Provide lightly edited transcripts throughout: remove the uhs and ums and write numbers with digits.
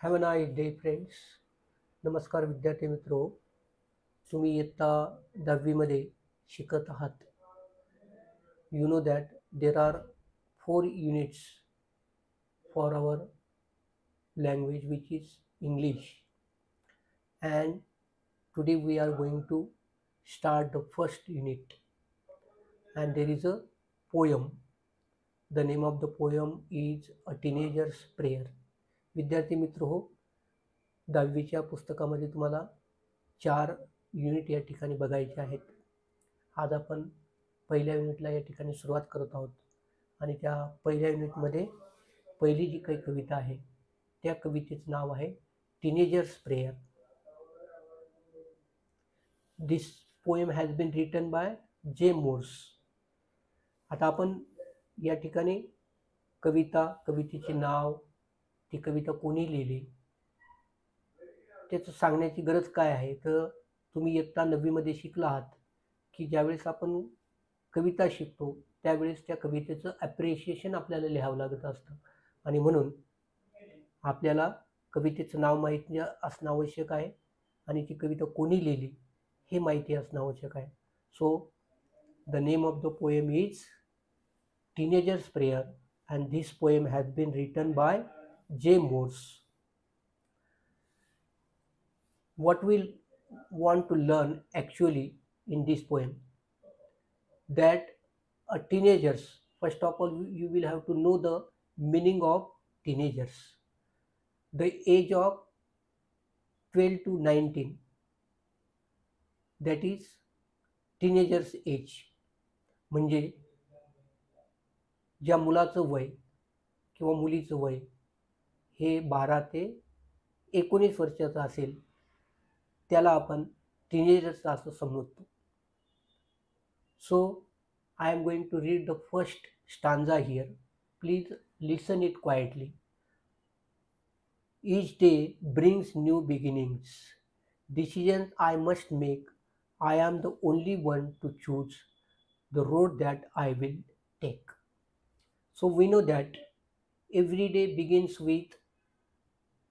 Have a nice day friends. नमस्कार विद्यार्थी मित्रो. तुम्ही इयत्ता 10वीमध्ये शिकत आहात. You know that there are 4 units for our language, which is English, and today we are going to start the first unit, and there is a poem. The name of the poem is A Teenager's Prayer. विद्यार्थी मित्र हो, 10वीच्या पुस्तकामध्ये तुम्हाला 4 unit या ठिकाणी बघायचे आहेत. आज आपण पहिल्या युनिटला या ठिकाणी सुरुवात करत आहोत आणि त्या पहिल्या युनिटमध्ये पहिली जी काही कविता आहे त्या कवितेचं नाव आहे teenagers prayer. This poem has been written by J Morse. आता आपण या ठिकाणी कवितेचे नाव, ती कविता कोणी लिहिली त्याचं सांगण्याची गरज काय आहे. तर तुम्ही इयत्ता 9वीमध्ये शिकला आहात की ज्यावेळेस आपण कविता शिकतो त्यावेळेस त्या कवितेचं ॲप्रिशिएशन आपल्याला लिहावं लागत असतं, आणि म्हणून आपल्याला कवितेचं नाव माहिती असणं आवश्यक आहे आणि ती कविता कोणी लिहिली हे माहिती असणं आवश्यक आहे. So the name of the poem is teenagers prayer and this poem has been written by J Morse. What we'll want to learn actually in this poem, that a teenagers, first of all you will have to know the meaning of teenagers. The age of 12 to 19, that is teenagers age. म्हणजे ज्या मुलाचं वय किंवा मुलीचं वय हे 12 ते 19 वर्षाचं असेल त्याला आपण टीनेजर्स असं समजतो. So I am going to read the first stanza here. Please listen it quietly. Each day brings new beginnings. Decisions I must make. I am the only one to choose the road that I will take. So we know that every day begins with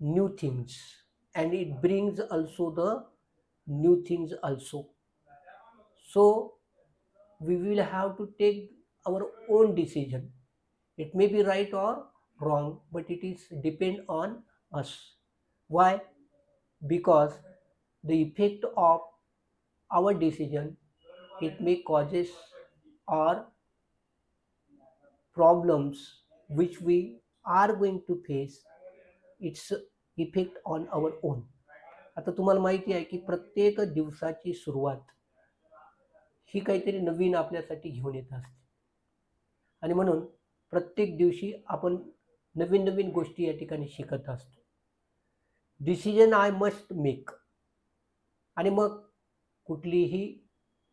new things, and it brings also the new things also. So we will have to take our own decision. It may be right or wrong, but it is depend on us. Why? Because the effect of our decision, it may causes or problems which we are going to face, its effect on our own. आता तुम्हाला माहिती आहे की प्रत्येक दिवसाची सुरुवात ही काहीतरी नवीन आपल्यासाठी घेऊन येत असते, आणि म्हणून प्रत्येक दिवशी आपण नवीन नवीन गोष्टी या ठिकाणी शिकत असतो. Decision I must make. आणि मग कुठलीही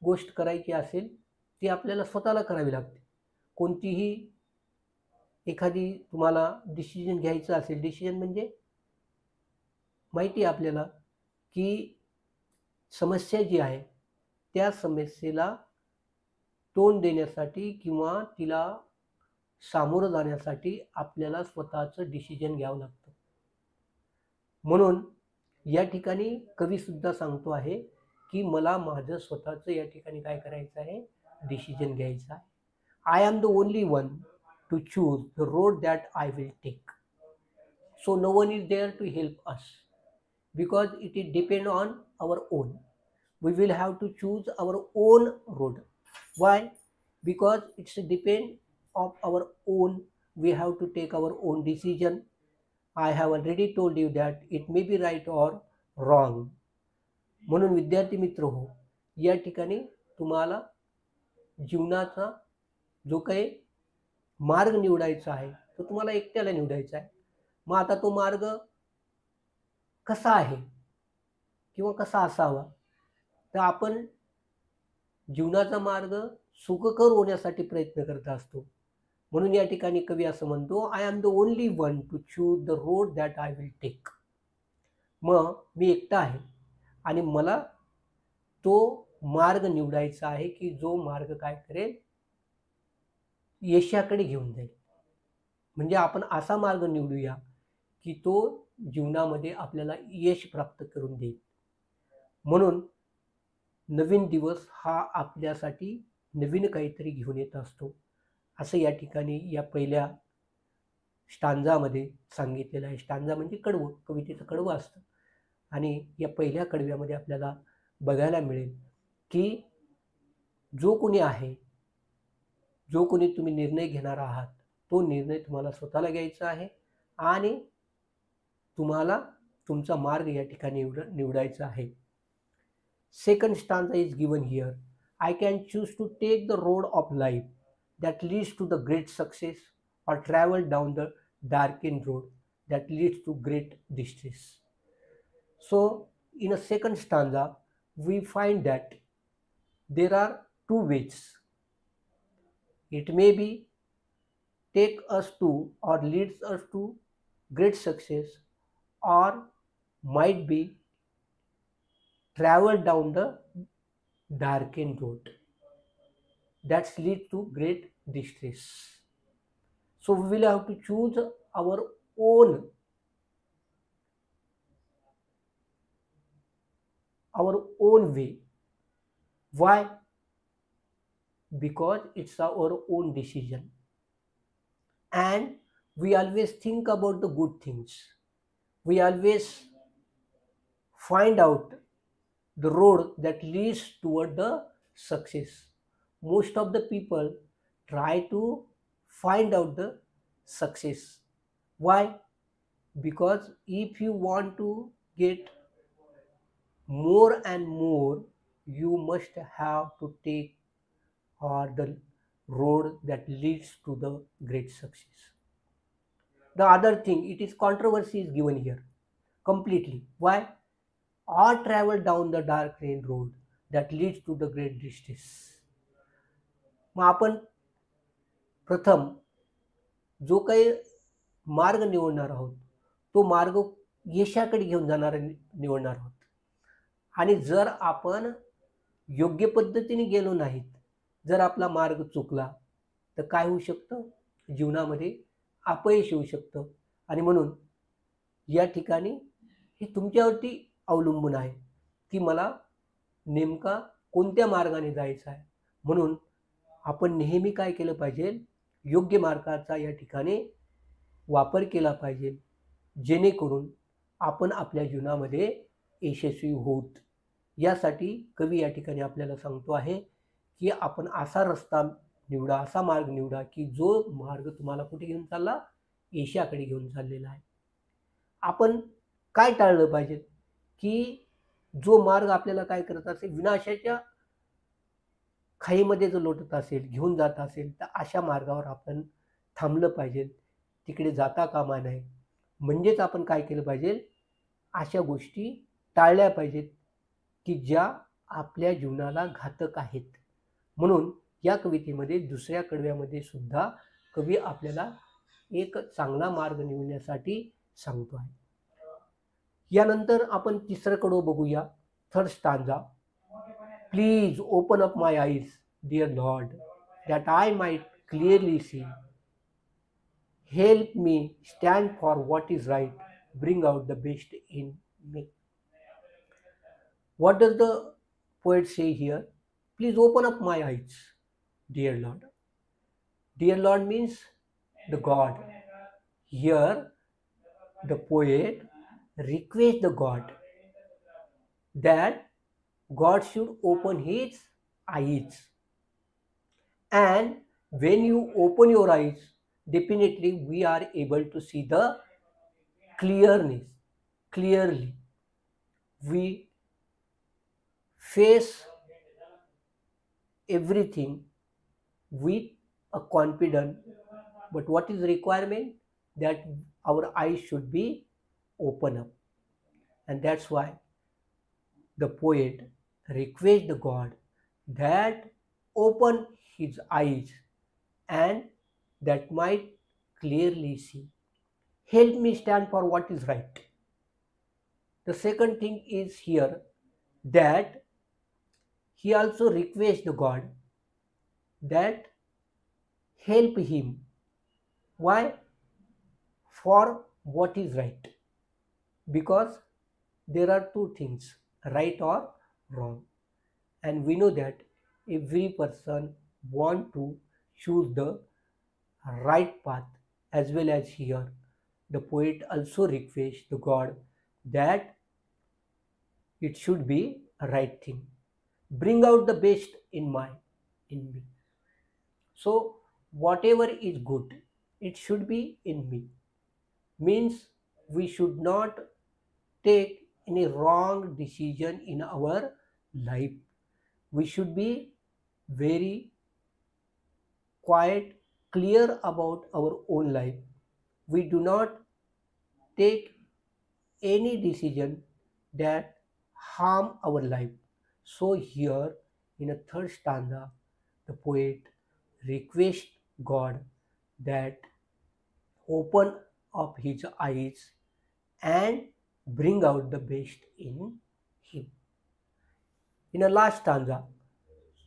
गोष्ट करायची असेल ती आपल्याला स्वतःला करावी लागते. कोणतीही एखादी तुम्हाला डिसिजन घ्यायचं असेल, डिसिजन म्हणजे माहिती आहे आपल्याला की समस्या जी आहे त्या समस्येला तोंड देण्यासाठी किंवा तिला सामोरं जाण्यासाठी आपल्याला स्वतःचं डिसिजन घ्यावं लागतं. म्हणून या ठिकाणी कवीसुद्धा सांगतो आहे की मला माझं स्वतःचं या ठिकाणी काय करायचं आहे, डिसिजन घ्यायचं आहे. I am the only one to choose the road that I will take. So no one is there to help us, because it is depend on our own. We will have to choose our own road. Why? Because it's depend of our own. We have to take our own decision. I have already told you that it may be right or wrong. म्हणून विद्यार्थी मित्र हो, या ठिकाणी तुम्हाला जीवनाचा जो काही मार्ग निवडायचा आहे तो तुम्हाला एकट्याला निवडायचा आहे. मग आता तो मार्ग कसा आहे किंवा कसा असावा, तर आपण जीवनाचा मार्ग सुखकर होण्यासाठी प्रयत्न करत असतो. म्हणून या ठिकाणी कवी असं म्हणतो, I am the only one to choose the road that I will take. मग मी एकटा आहे आणि मला तो मार्ग निवडायचा आहे की जो मार्ग काय करेल, यशाकडे घेऊन जाईल. म्हणजे आपण असा मार्ग निवडूया की तो जीवनामध्ये आपल्याला यश प्राप्त करून देईल. म्हणून नवीन दिवस हा आपल्यासाठी नवीन काहीतरी घेऊन येत असतो, असं या ठिकाणी या पहिल्या स्टांजामध्ये सांगितलेलं आहे. स्टांजा म्हणजे कडवं, कवितेचं कडवं असतं. आणि या पहिल्या कडव्यामध्ये आपल्याला बघायला मिळेल की जो कोणी आहे, जो कोणी तुम्ही निर्णय घेणार आहात, तो निर्णय तुम्हाला स्वतःला घ्यायचा आहे आणि तुम्हाला तुमचा मार्ग या ठिकाणी निवडायचा आहे. Second stanza is given here. I can choose to take the road of life that leads to the great success or travel down the darkened road that leads to great distress. So, in a second stanza, we find that there are two ways. It may be take us to or leads us to great success, or might be travel down the darkened road that leads to great distress. So we will have to choose our own way. Why? Because it's our own decision, and we always think about the good things. We always find out the road that leads toward the success. Most of the people try to find out the success. Why? Because if you want to get more and more, you must have to take or the road that leads to the great success. The other thing, it is controversy is given here completely. Why? Or travel down the dark lane road that leads to the great distress. मग आपण प्रथम जो काही मार्ग निवडणार आहोत, तो मार्ग यशाकडे घेऊन जाणारा निवडणार आहोत. आणि जर आपण योग्य पद्धतीने गेलो नाहीत, जर आपला मार्ग चुकला, तर काय होऊ शकतं? जीवनामध्ये अपयश येऊ शकतं. आणि म्हणून या ठिकाणी हे तुमच्यावरती अवलंबून आहे की मला नेमका कोणत्या मार्गाने जायचं आहे. म्हणून आपण नेहमी काय केलं पाहिजे? योग्य मार्गाचा या ठिकाणी वापर केला पाहिजे, जेणेकरून आपण आपल्या जीवनामध्ये यशस्वी होत. यासाठी कवी या ठिकाणी आपल्याला सांगतो आहे की आपण असा रस्ता निवडा, असा मार्ग निवडा की जो मार्ग तुम्हाला कुठे घेऊन चालला? यशाकडे घेऊन चाललेला आहे. आपण काय टाळलं पाहिजे? की जो मार्ग आपल्याला काय करत असेल, विनाशाच्या खाईमध्ये जो लोटत असेल, घेऊन जात असेल, तर अशा मार्गावर आपण थांबलं पाहिजे, तिकडे जाता कामा नये. म्हणजेच आपण काय केलं पाहिजे? अशा गोष्टी टाळल्या पाहिजेत की ज्या आपल्या जीवनाला घातक आहेत. म्हणून या कवितेमध्ये दुसऱ्या कडव्यामध्ये सुद्धा कवी आपल्याला एक चांगला मार्ग निवडण्यासाठी सांगतो आहे. यानंतर आपण तिसरं कडवं बघूया. Third stanza. Please open up my eyes dear Lord that I might clearly see. Help me stand for what is right. Bring out the best in me. What does the poet say here? Please open up my eyes, dear Lord. Dear Lord means the God. Here, the poet requests the God that God should open his eyes. And when you open your eyes, definitely we are able to see the clearly. We face everything with a confidence, but what is the requirement? That our eyes should be open up. And that's why the poet requests the God that open his eyes and that might clearly see. Help me stand for what is right. The second thing is here that he also requests the God that help him. Why? For what is right. Because there are two things, right or wrong. And we know that every person want to choose the right path. As well as here the poet also requests the god that it should be a right thing, bring out the best in me. So whatever is good, it should be in me. Means we should not take any wrong decision in our life. We should be very quiet, clear about our own life. We do not take any decision that harm our life. So here in a third stanza, the poet requests God that open up his eyes and bring out the best in him. In a last stanza,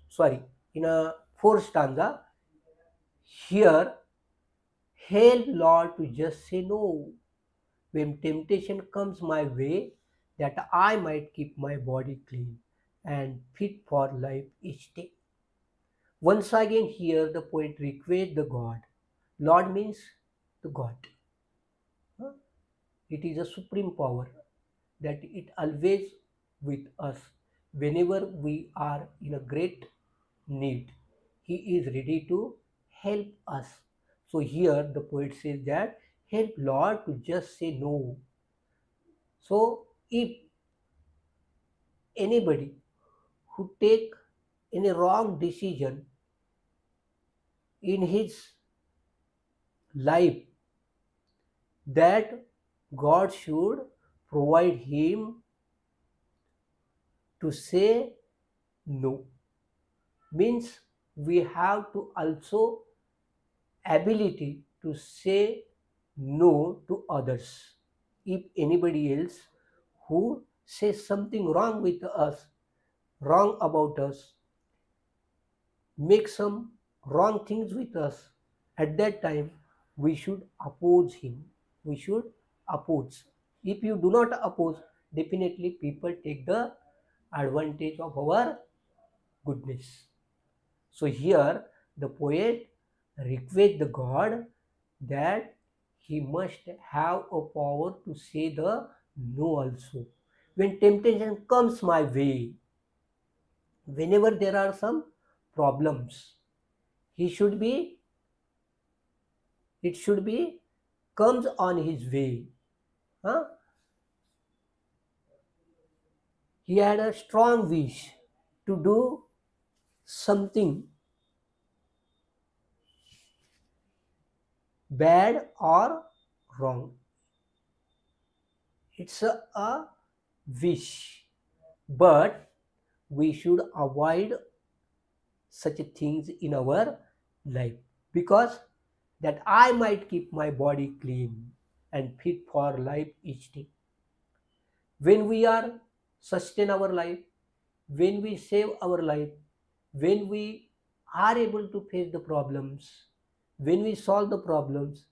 sorry, in a fourth stanza, here, help Lord to just say no when temptation comes my way, that I might keep my body clean and fit for life each day. Once again, here the poet requests the God. Lord means the God. Huh? It is a supreme power that it always with us whenever we are in a great need. He is ready to help us. So here the poet says that help Lord to just say no. So if anybody who take any wrong decision in his life, that God should provide him to say no. Means we have to also ability to say no to others. If anybody else who says something wrong with us, wrong about us, make some wrong things with us, at that time we should oppose him. We should oppose. If you do not oppose, definitely people take the advantage of our goodness. So here the poet requests the God that he must have a power to say the no also. When temptation comes my way, whenever there are some problems, he should be, it should be comes on his way. Huh? He had a strong wish to do something bad or wrong. It's a wish, but we should avoid such things in our life, because that I might keep my body clean and fit for life each day. When we are sustain our life, when we save our life, when we are able to face the problems, when we solve the problems,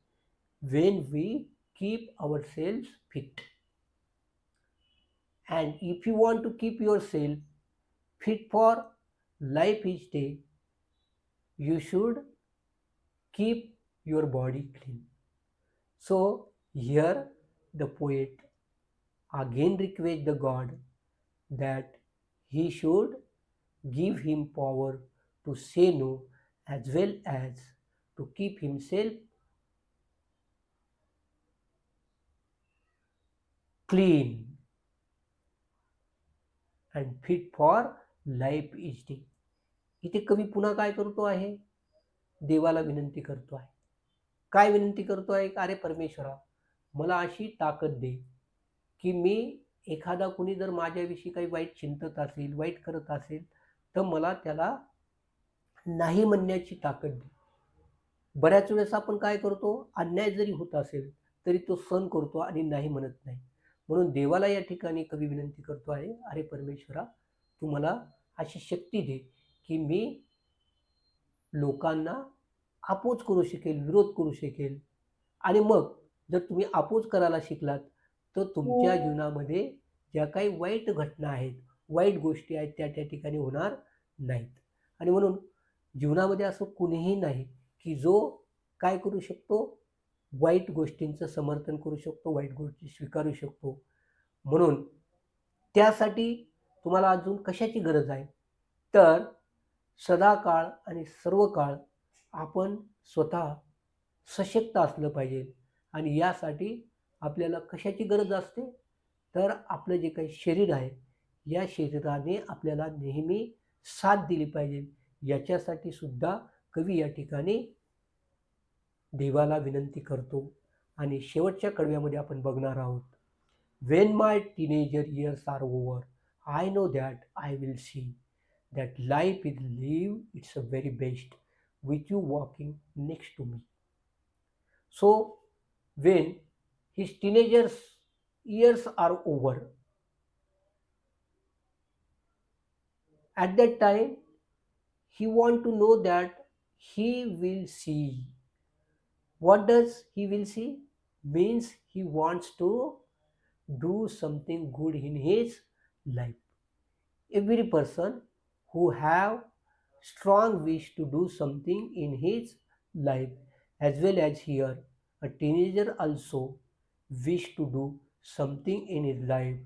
when we keep ourselves fit. And if you want to keep yourself fit for life each day, you should keep your body clean. So here the poet again requests the God that he should give him power to say no, as well as to keep himself clean and fit for life each day. इथे कवी पुन्हा काय करतो आहे? देवाला विनंती करतो आहे. काय विनंती करतो आहे? अरे परमेश्वरा, मला अशी ताकद दे की मी एखादा कुणी जर माझ्याविषयी काही वाईट चिंतत असेल, वाईट करत असेल, तर मला त्याला नाही म्हणण्याची ताकद दे. बऱ्याच वेळेस आपण काय करतो, अन्याय जरी होत असेल तरी तो सहन करतो आणि नाही म्हणत नाही. म्हणून देवाला या ठिकाणी कवी विनंती करतो आहे, अरे परमेश्वरा, तू मला अशी शक्ती दे की मी लोकांना अपोज करू शकेल, विरोध करू शकेल. आणि मग जर तुम्ही अपोज करायला शिकलात, तर तुमच्या जीवनामध्ये ज्या काही वाईट घटना आहेत, वाईट गोष्टी आहेत, त्या ठिकाणी होणार नाहीत. आणि म्हणून जीवनामध्ये असं कुणीही नाही, की जो काय करू शकतो, वाईट गोष्टींचं समर्थन करू शकतो, वाईट गोष्टी स्वीकारू शकतो. म्हणून त्यासाठी तुम्हाला अजून कशाची गरज आहे? तर सदाकाळ आणि सर्व काळ आपण स्वतः सशक्त असलं पाहिजे. आणि यासाठी आपल्याला कशाची गरज असते? तर आपलं जे काही शरीर आहे, या शरीराने आपल्याला नेहमी साथ दिली पाहिजे. याच्यासाठी सुद्धा कवी या ठिकाणी देवाला विनंती करतो. आणि शेवटच्या कडव्यामध्ये आपण बघणार आहोत. When my teenager years are over, I know that I will see that life is lived its very best with you walking next to me. So, when his teenager's years are over, at that time he want to know that he will see. What does he will see? Means he wants to do something good in his life. Every person who have strong wish to do something in his life, as well as here a teenager also wish to do something in his life,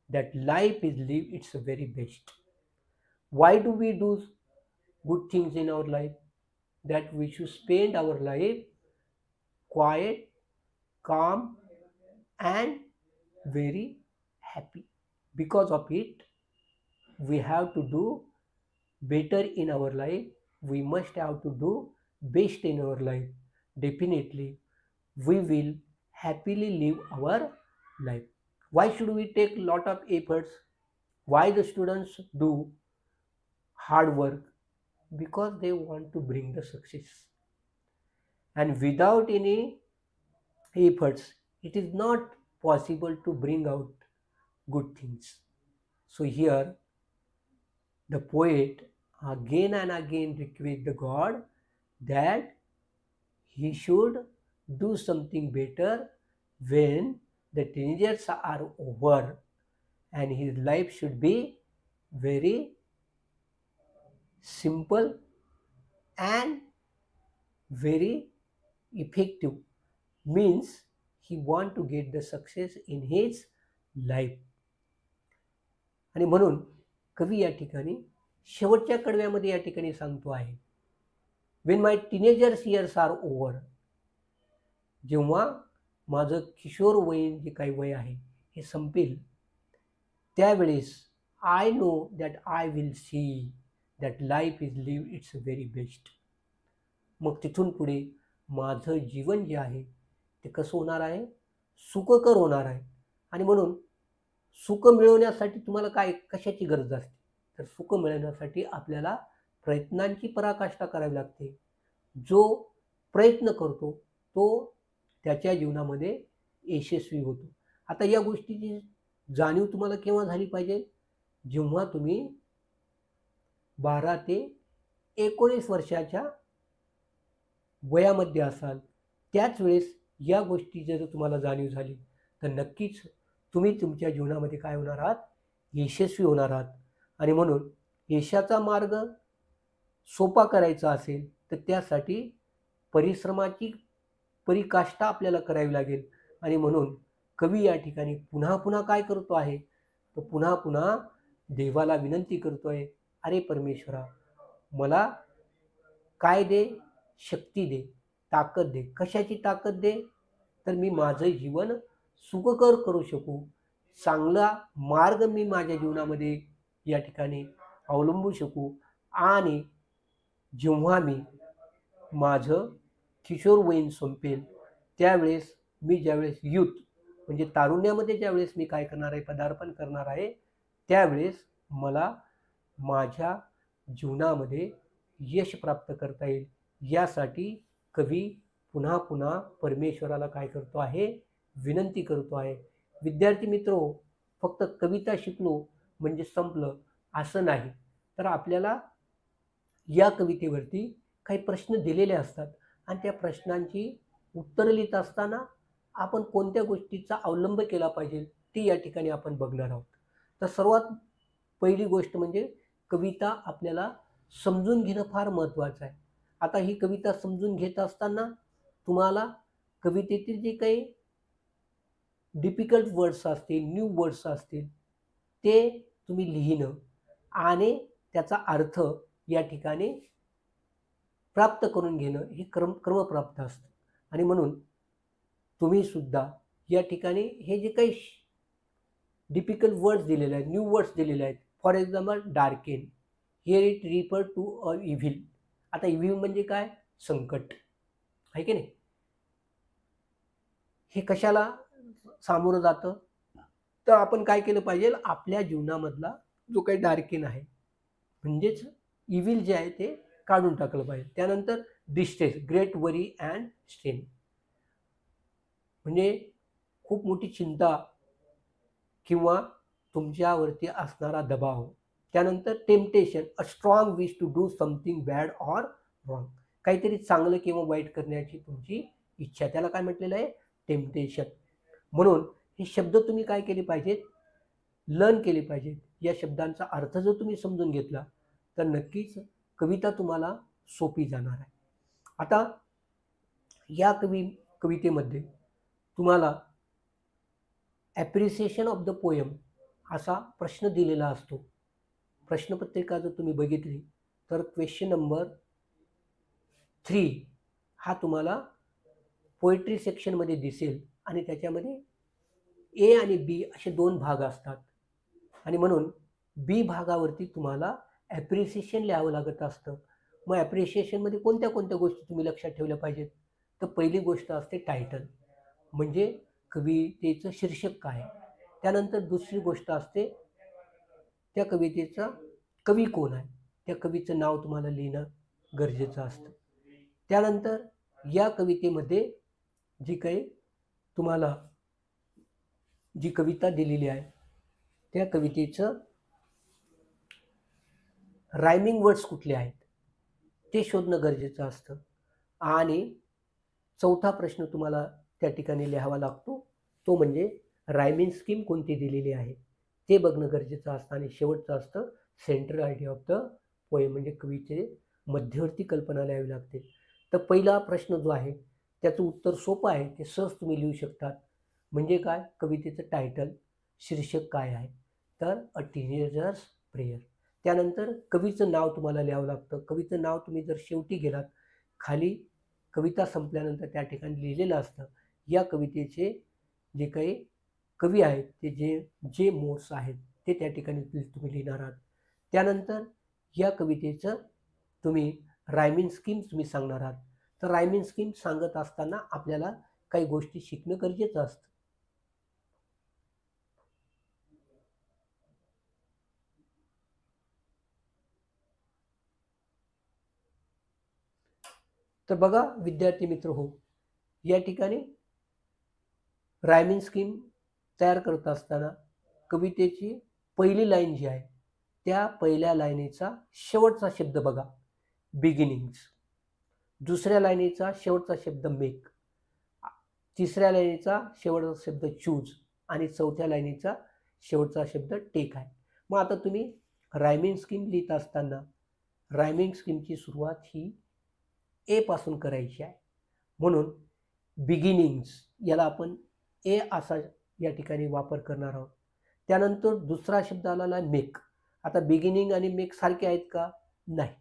that life is live its very best. Why do we do good things in our life? That we should spend our life quiet, calm, and very happy. Because of it, we have to do better in our life. We must have to do best in our life. Definitely, we will happily live our life. Why should we take lot of efforts? Why the students do hard work? Because they want to bring the success. And without any efforts, it is not possible to bring out good things. So here the poet again and again requests the God that he should do something better when the teenagers are over, and his life should be very simple and very effective. Means he want to get the success in his life. आणि म्हणून कवी या ठिकाणी शेवटच्या कडव्यामध्ये या ठिकाणी सांगतो आहे, वेन माय टीनेजर्स इयर्स आर ओव्हर, जेव्हा माझं किशोरवयीन जे काही वय आहे हे संपेल, त्यावेळेस I know that I will see that life is live its very best. मग तिथून पुढे माझं जीवन जे आहे ते कसं होणार आहे? सुखकर होणार आहे. आणि म्हणून सुख मिळवण्यासाठी तुम्हाला काय कशाची गरज असते? तर सुख मिळवण्यासाठी आपल्याला प्रयत्नांची पराकाष्ठा करावी लागते. जो प्रयत्न करतो तो त्याच्या जीवनामध्ये यशस्वी होतो. आता या गोष्टीची जाणीव तुम्हाला केव्हा झाली पाहिजे? जेव्हा तुम्ही 12 ते 19 वर्षाच्या वयामध्ये असाल, त्याच वेळेस या गोष्टीची जर तुम्हाला जाणीव झाली तर नक्कीच तुम्ही तुमच्या जीवनामध्ये काय होणार आहात? यशस्वी होणार आहात. आणि म्हणून यशाचा मार्ग सोपा करायचा असेल तर त्यासाठी परिश्रमाची पराकाष्ठा आपल्याला करावी लागेल. आणि म्हणून कवी या ठिकाणी पुन्हा पुन्हा काय करतो आहे? तो पुन्हा पुन्हा देवाला विनंती करतो आहे, अरे परमेश्वरा, मला काय दे? शक्ती दे, ताकद दे. कशाची ताकद दे? तर मी माझं जीवन सुखकर करू शकू, चांगला मार्ग मी माझ्या जीवनामध्ये या ठिकाणी अवलंबू शकू. आणि जेव्हा मी माझं किशोरवयीन संपेल, त्यावेळेस मी ज्यावेळेस यूथ म्हणजे तारुण्यामध्ये ज्यावेळेस मी काय करणार आहे? पदार्पण करणार आहे, त्यावेळेस मला माझ्या जीवनामध्ये यश प्राप्त करता येईल. यासाठी कवी पुन्हा पुन्हा परमेश्वराला काय करतो आहे? विनंती करतो आहे. विद्यार्थी मित्रो, फक्त कविता शिकलो म्हणजे संपलं असं नाही, तर आपल्याला या कवितेवरती काही प्रश्न दिलेले असतात. आणि त्या प्रश्नांची उत्तरं लिहित असताना आपण कोणत्या गोष्टीचा अवलंब केला पाहिजे ती या ठिकाणी आपण बघणार आहोत. तर सर्वात पहिली गोष्ट म्हणजे कविता आपल्याला समजून घेणं फार महत्त्वाचं आहे. आता ही कविता समजून घेत असताना तुम्हाला कवितेतील जे काही डिफिकल्ट वर्ड्स असतील, न्यू वर्ड्स असतील, ते तुम्ही लिहिणं आणि त्याचा अर्थ या ठिकाणी प्राप्त करून घेणं हे क्रमप्राप्त असतं. आणि म्हणून तुम्ही सुद्धा या ठिकाणी हे जे काही डिफिकल्ट वर्ड्स दिलेले आहेत, न्यू वर्ड्स दिलेले आहेत. For example darken, here it refer to a evil. आता इव्हिल म्हणजे काय? संकट, आहे की नाही? हे कशाला सामोरं जातं? तर आपण काय केलं पाहिजे, आपल्या जीवनामधला जो काही डार्केन आहे म्हणजेच इव्हिल जे आहे ते काढून टाकलं पाहिजे. त्यानंतर distress, great worry and strain, म्हणजे खूप मोठी चिंता किंवा तुमच्यावरती असणारा दबाव. त्यानंतर temptation, a strong wish to do something bad or wrong, काहीतरी चांगलं किंवा वाईट करण्याची तुमची इच्छा, त्याला काय म्हटलेलं आहे? टेम्पटेशन. म्हणून हे शब्द तुम्ही काय केले पाहिजेत? लर्न केले पाहिजेत. या शब्दांचा अर्थ जर तुम्ही समजून घेतला तर नक्कीच कविता तुम्हाला सोपी जाणार आहे. आता या कवितेमध्ये तुम्हाला ॲप्रिसिएशन ऑफ द पोएम असा प्रश्न दिलेला असतो. प्रश्नपत्रिका जर तुम्ही बघितली तर क्वेश्चन नंबर 3 हा तुम्हाला पोएट्री सेक्शनमध्ये दिसेल आणि त्याच्यामध्ये ए आणि बी असे 2 भाग असतात. आणि म्हणून बी भागावरती तुम्हाला ॲप्रिसिएशन लिहावं लागत असतं. मग ॲप्रिसिएशनमध्ये कोणत्या कोणत्या गोष्टी तुम्ही लक्षात ठेवल्या पाहिजेत? तर पहिली गोष्ट असते टायटल, म्हणजे कवितेचं शीर्षक काय आहे. त्यानंतर दुसरी गोष्ट असते त्या कवितेचा कवी कोण आहे, त्या कवीचं नाव तुम्हाला लिहिणं गरजेचं असतं. त्यानंतर या कवितेमध्ये जी काही तुम्हाला जी कविता दिलेली आहे त्या कवितेचं रायमिंग वर्ड्स कुठले आहेत ते शोधणं गरजेचं असतं. आणि चौथा प्रश्न तुम्हाला त्या ठिकाणी लिहावा लागतो, तो म्हणजे रायमिंग स्कीम कोणती दिलेली आहे ते बघणं गरजेचं असतं. आणि शेवटचं असतं central idea of the poem, म्हणजे कविते मध्यवर्ती कल्पना लिहावी लागते. तर पहिला प्रश्न जो आहे त्याचं उत्तर सोपं आहे, ते सहज तुम्ही लिहू शकतात. म्हणजे काय? कवितेचं टायटल, शीर्षक काय आहे, तर अ टीनेजर्स प्रेयर. त्यानंतर कवीचं नाव तुम्हाला लिहावं लागतं. कवीचं नाव तुम्ही जर शेवटी गेलात, खाली कविता संपल्यानंतर त्या ठिकाणी लिहिलेलं असतं या कवितेचे जे काही कवी आहेत ते जे मोड्स आहेत ते त्या ठिकाणी तुम्ही लिहिणार आहात. त्यानंतर या कवितेचं तुम्ही रायमिंग स्कीम तुम्ही सांगणार आहात. तर रायमिंग स्कीम सांगत असताना आपल्याला काही गोष्टी शिकणं गरजेचं असतं. तर बघा विद्यार्थी मित्र हो, या ठिकाणी रायमिंग स्कीम तयार करत असताना कवितेची पहिली लाईन जी आहे त्या पहिल्या लाईनीचा शेवटचा शब्द बघा, बिगिनिंग्स. दुसऱ्या लाईनीचा शेवटचा शब्द मेक. तिसऱ्या लाईनीचा शेवटचा शब्द चूज. आणि चौथ्या लाईनीचा शेवटचा शब्द टेक आहे. मग आता तुम्ही रायमिंग स्कीम लिहित असताना रायमिंग स्कीमची सुरुवात ही ए पासून करायची आहे. म्हणून बिगिनिंग्स याला आपण ए असा या ठिकाणी वापर करणार आहोत. त्यानंतर दुसरा शब्द आलेला मेक. आता बिगिनिंग आणि मेक सारखे आहेत का? नाही.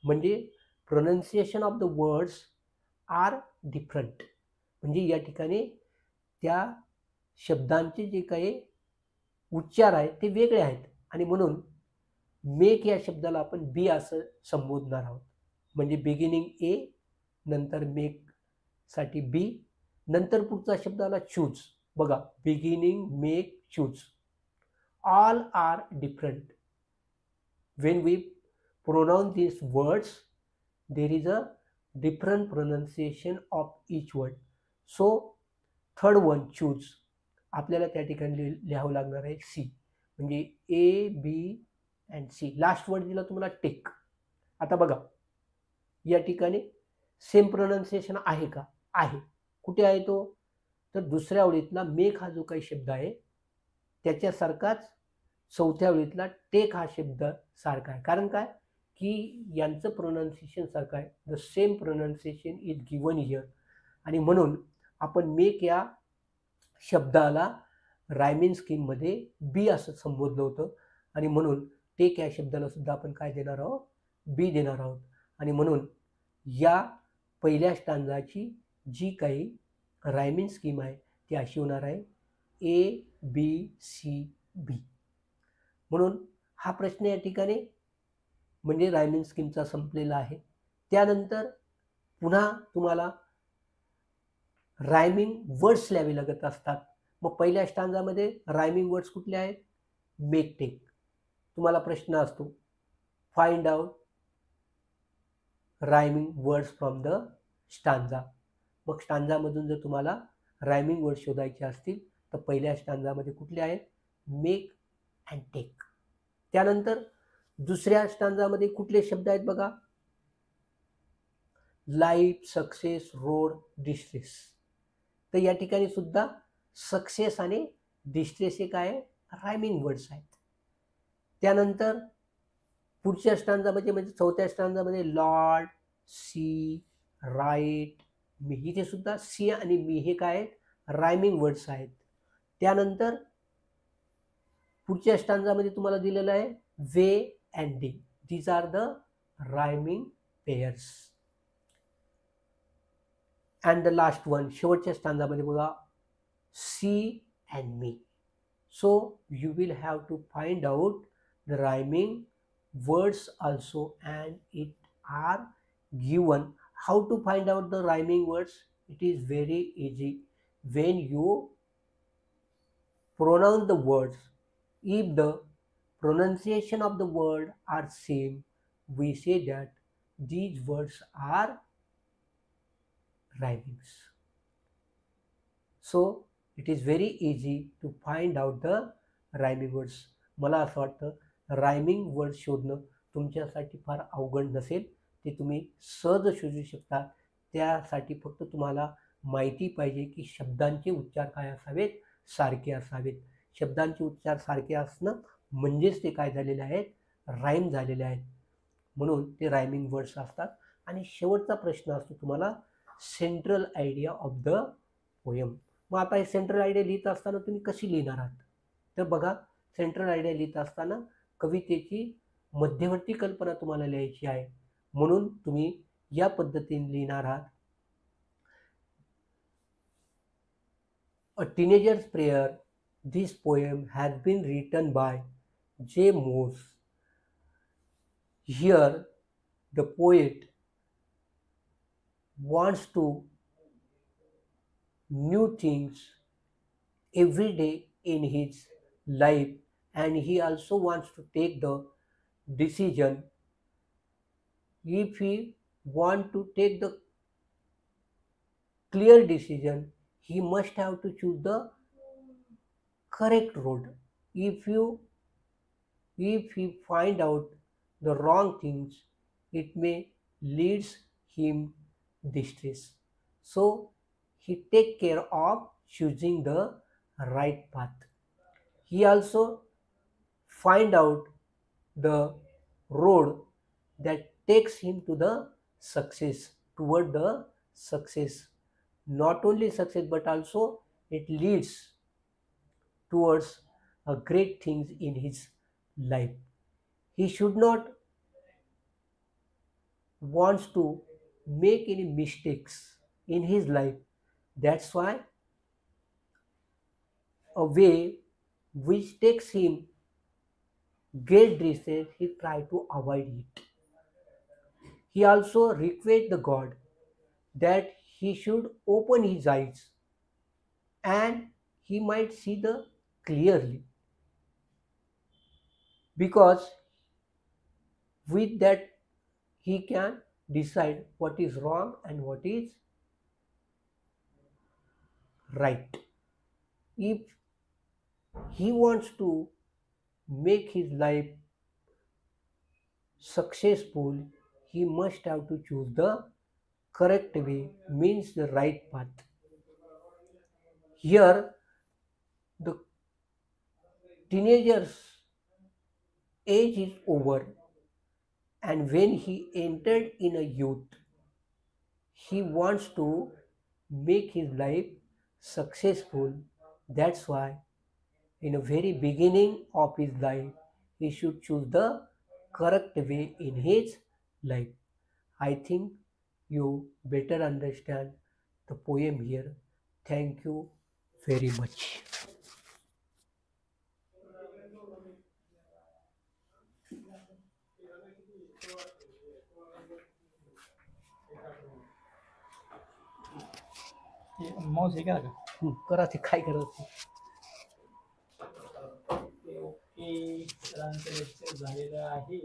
म्हणजे pronunciation of the words are different. म्हणजे या ठिकाणी त्या शब्दांचे जे काही उच्चार आहेत ते वेगळे आहेत. आणि म्हणून मेक या शब्दाला आपण बी असं संबोधणार आहोत. म्हणजे बिगिनिंग ए, नंतर मेकसाठी बी, नंतर पुढचा शब्द आला चूज. बघा, beginning, make, choose, all are different. when we pronounce these words there is a different pronunciation of each word. so third one choose आपल्याला त्या ठिकाणी लिहावं लागणार आहे सी. म्हणजे A B and C. Last word दिला तुम्हाला टेक. आता बघा या ठिकाणी सेम प्रोनाउन्सिएशन आहे का? आहे. कुठे आहे तो? तर दुसऱ्या ओळीतला मेक हा जो काही शब्द आहे त्याच्यासारखाच चौथ्या ओळीतला टेक हा शब्द सारखा आहे. कारण काय की यांचं प्रोनाउन्सिएशन सारखं आहे. The same pronunciation is given here आणि म्हणून आपण मेक या शब्दाला रायमिंग स्कीममध्ये बी असं संबोधलं होतं आणि म्हणून टेक या शब्दाला सुद्धा आपण काय देणार आहोत? बी देणार आहोत आणि म्हणून या पहिल्या स्टांजाची जी काही रायमिंग स्कीम आहे ती अशी होणार आहे ए बी सी बी. म्हणून हा प्रश्न या ठिकाणी म्हणजे रायमिंग स्कीमचा संपलेला आहे. त्यानंतर पुन्हा तुम्हाला रायमिंग वर्ड्स लिहावे लागत असतात. मग पहिल्या स्टांजामध्ये रायमिंग वर्ड्स कुठले आहेत? Make take. तुम्हाला प्रश्न असतो find out rhyming words from the stanza. मग स्टांजामधून जर तुम्हाला रायमिंग वर्ड शोधायचे असतील तर पहिल्या स्टांजामध्ये कुठले आहेत? Make and take. त्यानंतर दुसऱ्या स्टांजामध्ये कुठले शब्द आहेत बघा? Life, success, road, distress. तर या ठिकाणी सुद्धा सक्सेस आणि डिस्ट्रेस हे काय आहे? रायमिंग वर्ड्स आहेत. त्यानंतर पुढच्या स्टांजामध्ये म्हणजे चौथ्या स्टांजामध्ये लॉर्ड, सी, राईट, मी, इथे सुद्धा सी आणि मी हे काय आहेत? रायमिंग वर्ड्स आहेत. त्यानंतर पुढच्या स्टांजामध्ये तुम्हाला दिलेलं आहे way and day. These are the rhyming pairs. And the last one शेवटच्या स्टांजामध्ये बघा see and me. So you will have to find out the rhyming words also and it are given. How to find out the rhyming words? It is very easy. When you pronounce the words, if the pronunciation of the word are same, we say that these words are rhymings. So it is very easy to find out the rhyming words. मला असं वाटतं rhyming word शोधणं तुमच्यासाठी फार अवघड नसेल. ते तुम्ही सहज शोधू शकता. त्यासाठी फक्त तुम्हाला माहिती पाहिजे की शब्दांचे उच्चार काय असावेत? सारखे असावेत. शब्दांचे उच्चार सारखे असणं म्हणजेच ते काय झालेले आहेत? राईम झालेले आहेत. म्हणून ते रायमिंग वर्ड्स असतात. आणि शेवटचा प्रश्न असतो तुम्हाला central idea of the poem. मग आता हे सेंट्रल आयडिया लिहित असताना तुम्ही कशी लिहिणार आहात? तर बघा सेंट्रल आयडिया लिहित असताना कवितेची मध्यवर्ती कल्पना तुम्हाला लिहायची आहे. म्हणून तुम्ही या पद्धतीने लिहिणार आहात. A teenagers prayer. This poem has been written by J Moss. Here the poet wants to new things every day in his life, and he also wants to take the decision. If he want to take the clear decision, he must have to choose the correct road. If he find out the wrong things, it may leads him distress. So he take care of choosing the right path. He also find out the road that takes him to the success, toward the success. Not only success but also it leads towards a great things in his life. He should not wants to make any mistakes in his life. That's why a way which takes him great distress, he try to avoid it. He also request the God that he should open his eyes and he might see the clearly, because with that he can decide what is wrong and what is right. If he wants to make his life successful, he must have to choose the correct way means the right path. Here, the teenager's age is over, and when he entered in a youth, he wants to make his life successful. That's why, in the very beginning of his life, he should choose the correct way in his life. I think you better understand the poem here. Thank you very much. Mouse हे केला का? करा ते काय करायचं. Okay okay, सरांचं lecture झालेलं आहे.